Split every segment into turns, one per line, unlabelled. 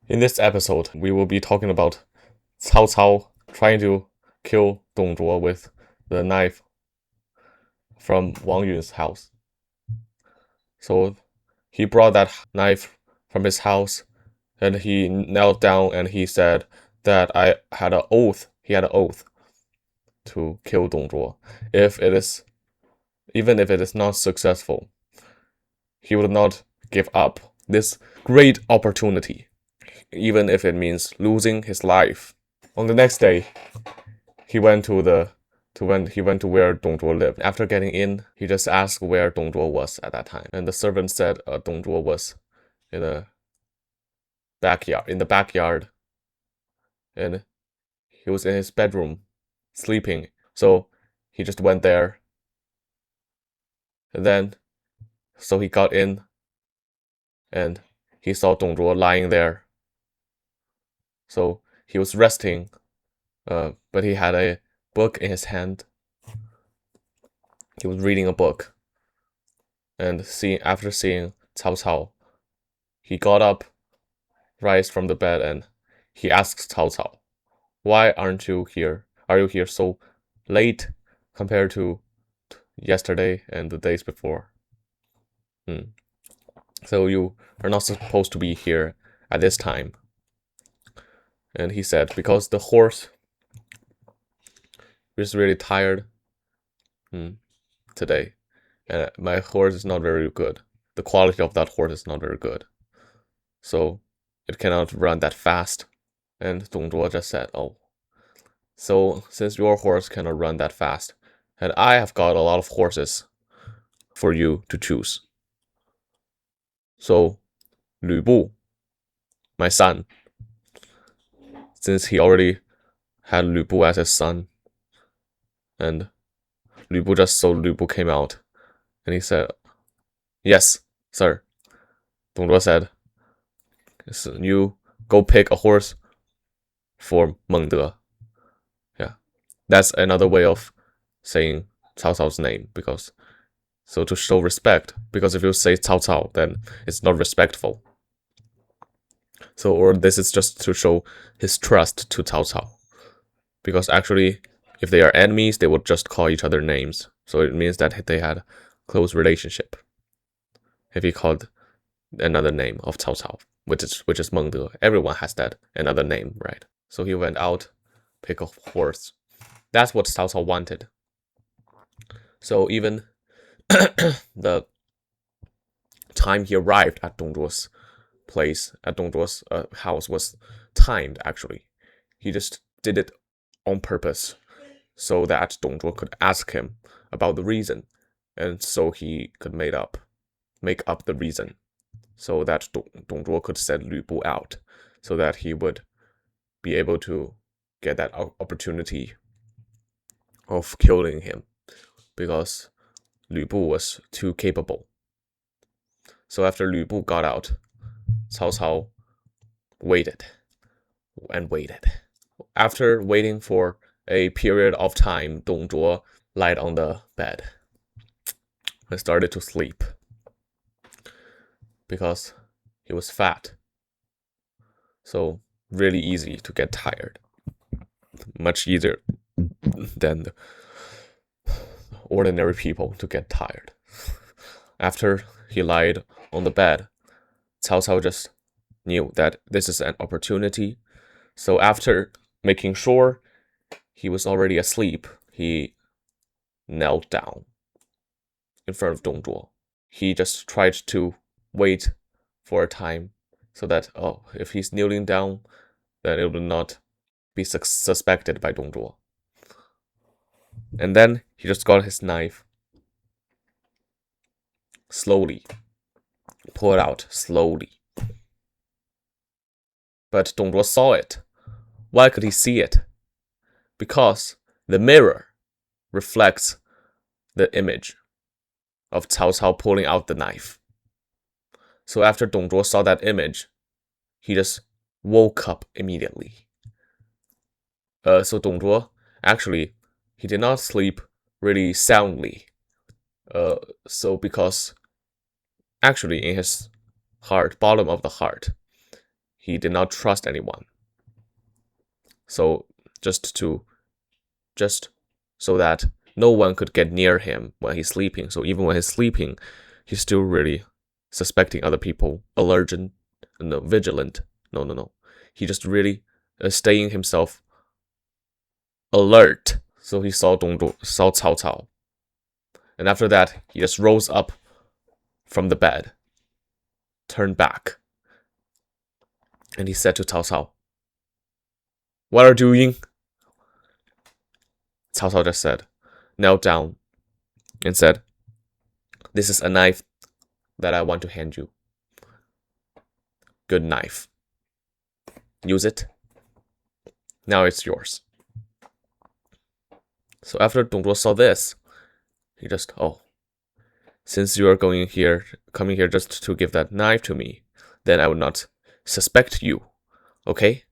In this episode, we will be talking about Cao Cao trying to kill Dong Zhuo with the knife from Wang Yun's house. So he brought that knife from his house and he knelt down and he said that he had an oath to kill Dong Zhuo. Even if it is not successful, he would not give up this great opportunity, even if it means losing his life. On the next day, he went to where Dong Zhuo lived. After getting in, he just asked where Dong Zhuo was at that time, and the servant said Dong Zhuo was in the backyard, and he was in his bedroom sleeping. So he just went there, and then so he got in, and he saw Dong Zhuo lying there. So he was resting, but he had a book in his hand. He was reading a book, and after seeing Cao Cao, he got up, rise from the bed, and he asked Cao Cao, "Why aren't you here? Are you here so late compared to yesterday and the days before? So you are not supposed to be here at this time." And he said, "Because the horse is really tired today, and my horse is not very good. The quality of that horse is not very good, so it cannot run that fast." And Dong Zhuo just said, "Oh, so since your horse cannot run that fast, and I have got a lot of horses for you to choose. So Lü Bu, my son, since he already had Lü Bu as his son, and Lü Bu came out, and he said, 'Yes, sir.' Dong Zhuo said, 'You go pick a horse for Meng De.' Yeah, that's another way of saying Cao Cao's name, to show respect. Because if you say Cao Cao, then it's not respectful. Or this is just to show his trust to Cao Cao. Because actually, if they are enemies, they would just call each other names. So it means that they had a close relationship. If he called another name of Cao Cao, which is Meng De, everyone has that another name, right? So he went out, pick a horse. That's what Cao Cao wanted. So even the time he arrived at Dong Zhuo's house was timed, actually. He just did it on purpose so that Dong Zhuo could ask him about the reason, and so he could make up the reason, so that Dong Zhuo could set Lü Bu out, so that he would be able to get that opportunity of killing him, because Lü Bu was too capable. So after Lü Bu got out, Cao Cao waited and waited. After waiting for a period of time, Dong Zhuo lied on the bed and started to sleep because he was fat. So really easy to get tired. Much easier than the ordinary people to get tired. After he lied on the bed, Cao Cao just knew that this is an opportunity. So after making sure he was already asleep, he knelt down in front of Dong Zhuo. He just tried to wait for a time so that, if he's kneeling down, then it will not be suspected by Dong Zhuo. And then he just got his knife, slowly, pull it out slowly. But Dong Zhuo saw it. Why could he see it? Because the mirror reflects the image of Cao Cao pulling out the knife. So after Dong Zhuo saw that image, he just woke up immediately. So Dong Zhuo, actually, he did not sleep really soundly. Because actually in his heart, bottom of the heart, he did not trust anyone. So just so that no one could get near him when he's sleeping. So even when he's sleeping, he's still really suspecting other people, vigilant. No. He just really staying himself alert. So he saw saw Cao Cao. And after that, he just rose up from the bed, turned back, and he said to Cao Cao, "What are you doing?" Cao Cao just said, knelt down, and said, "This is a knife that I want to hand you. Good knife. Use it. Now it's yours." So after Dong Zhuo saw this, he just, since you are coming here just to give that knife to me, then I would not suspect you. Okay?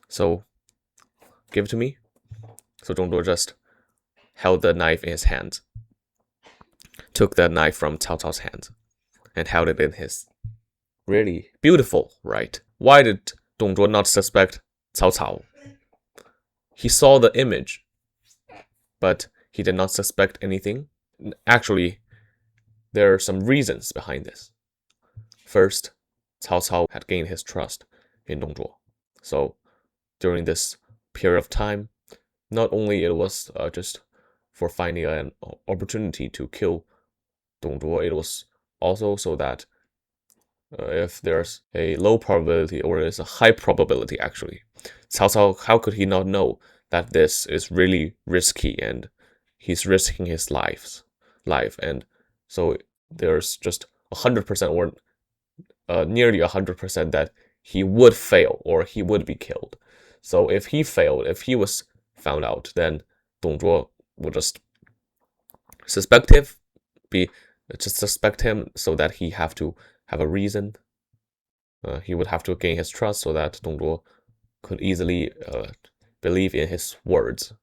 So give it to me. So Dong Zhuo just held the knife in his hand, took the knife from Cao Cao's hand, and held it in his. Really beautiful, right? Why did Dong Zhuo not suspect Cao Cao? He saw the image, but he did not suspect anything. Actually, there are some reasons behind this. First, Cao Cao had gained his trust in Dong Zhuo. So during this period of time, not only it was just for finding an opportunity to kill Dong Zhuo, it was also so that if there's a low probability or there's a high probability, actually, Cao Cao, how could he not know that this is really risky and he's risking his life? And so there's just 100% or nearly 100% that he would fail or he would be killed. So if he failed, if he was found out, then Dong Zhuo would just suspect him so that he have to have a reason. He would have to gain his trust so that Dong Zhuo could easily believe in his words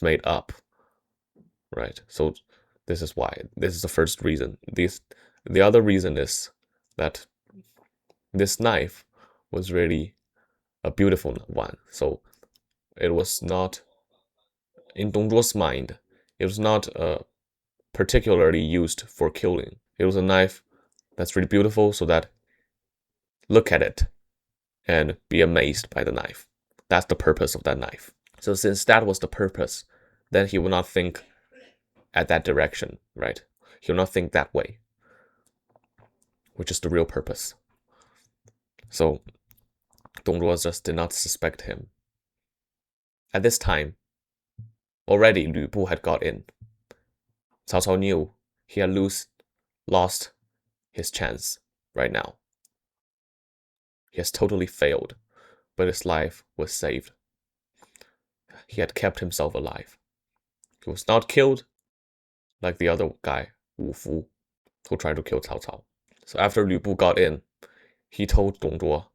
made up. Right? So this is why. This is the first reason. The other reason is that this knife was really a beautiful one. So it was not, in Dong Zhuo's mind, it was not particularly used for killing. It was a knife that's really beautiful, so that look at it and be amazed by the knife. That's the purpose of that knife. So since that was the purpose, then he will not think at that direction, right? He will not think that way, which is the real purpose. So Dong Zhuo just did not suspect him. At this time, already Lü Bu had got in. Cao Cao knew he had lost his chance right now. He has totally failed, but his life was saved. He had kept himself alive. He was not killed like the other guy, Wu Fu, who tried to kill Cao Cao. So after Lü Bu got in, he told Dong Zhuo,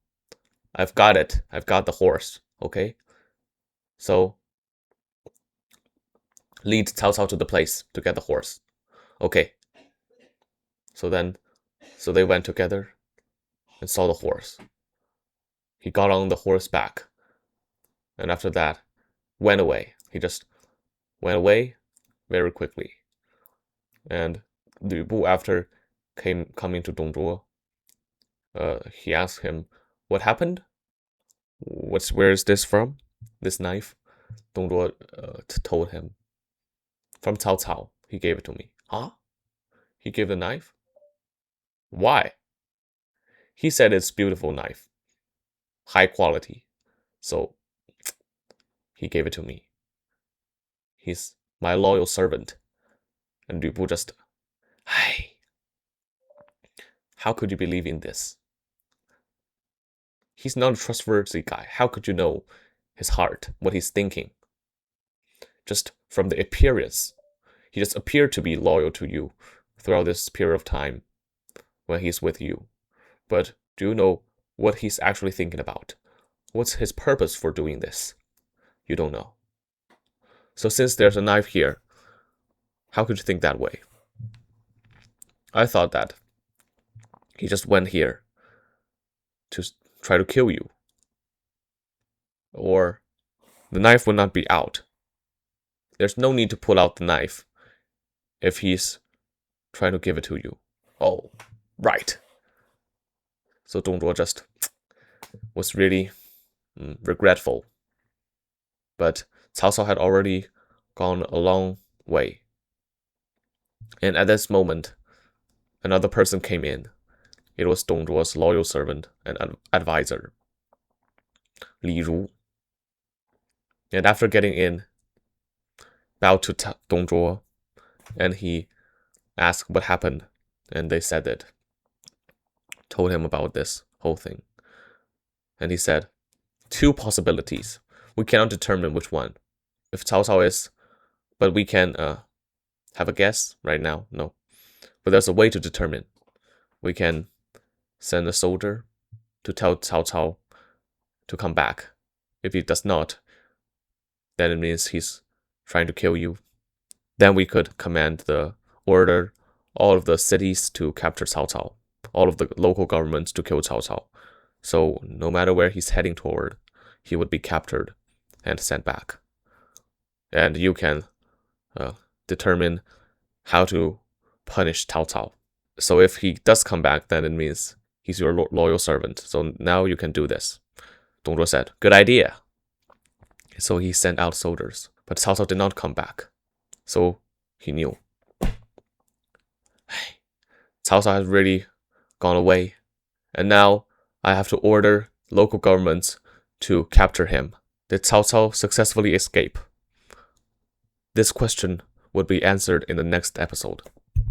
I've got it. I've got the horse, okay? So lead Cao Cao to the place to get the horse. Okay. So they went together and saw the horse. He got on the horse back, and after that, went away. He just went away very quickly. And Lü Bu, after coming to Dong Zhuo, he asked him, what happened? Where is this from? This knife? Dong Zhuo told him, from Cao Cao. He gave it to me. Huh? He gave the knife? Why? He said it's beautiful knife. High quality. So he gave it to me. He's my loyal servant. And Lü Bu just, hey, how could you believe in this? He's not a trustworthy guy. How could you know his heart, what he's thinking? Just from the appearance, he just appeared to be loyal to you throughout this period of time when he's with you. But do you know what he's actually thinking about? What's his purpose for doing this? You don't know. So since there's a knife here, how could you think that way? I thought that he just went here to try to kill you. Or the knife will not be out. There's no need to pull out the knife if he's trying to give it to you. Oh, right. So Dong Zhuo just was really regretful. But Cao Cao had already gone a long way. And at this moment, another person came in. It was Dong Zhuo's loyal servant and advisor, Li Ru. And after getting in, bowed to Dong Zhuo, and he asked what happened, and they said it. Told him about this whole thing. And he said, 2 possibilities. We cannot determine which one. If Cao Cao is, but we can have a guess right now. No. But there's a way to determine. We can send a soldier to tell Cao Cao to come back. If he does not, then it means he's trying to kill you. Then we could order all of the cities to capture Cao Cao, all of the local governments to kill Cao Cao. So no matter where he's heading toward, he would be captured and sent back. And you can determine how to punish Cao Cao. So if he does come back, then it means he's your loyal servant. So now you can do this. Dong Zhuo said, good idea. So he sent out soldiers. But Cao Cao did not come back. So he knew. Cao Cao has really gone away. And now I have to order local governments to capture him. Did Cao Cao successfully escape? This question would be answered in the next episode.